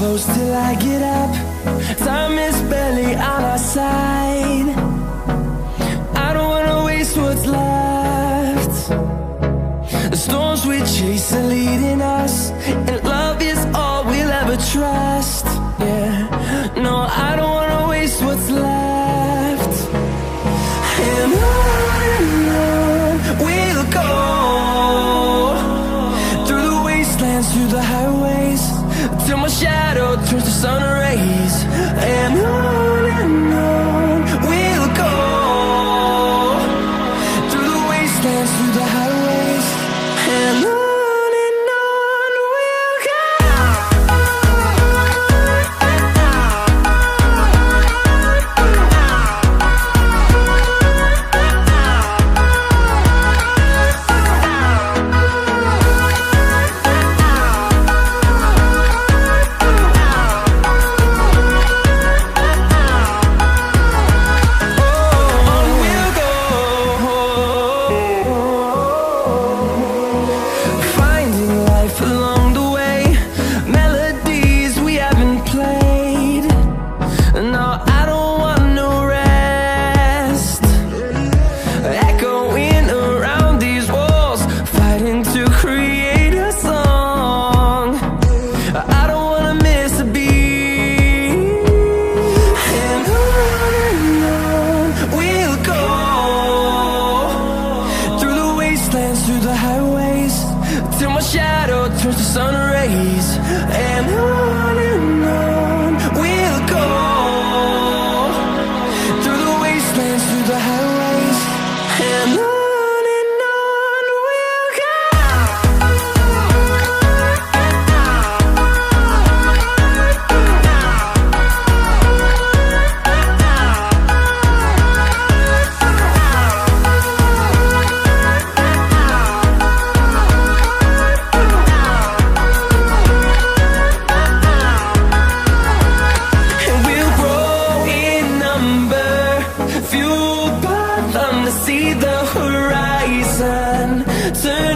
close till I get up. Time is barely on our side. I don't wanna waste what's left. The storms we chase are leading us, and love is all we'll ever trust. Yeah, no, I don't wanna waste what's left. And on we'll go, through the wastelands, through the highways, till my shadow turns to sun rays. And on we'll go, through the wastelands, through the highways, and on we'll go. Through the highways, till my shadow turns to sun rays. And on we'll go, through the wastelands, through the highways, and on we'll go. See the horizon turn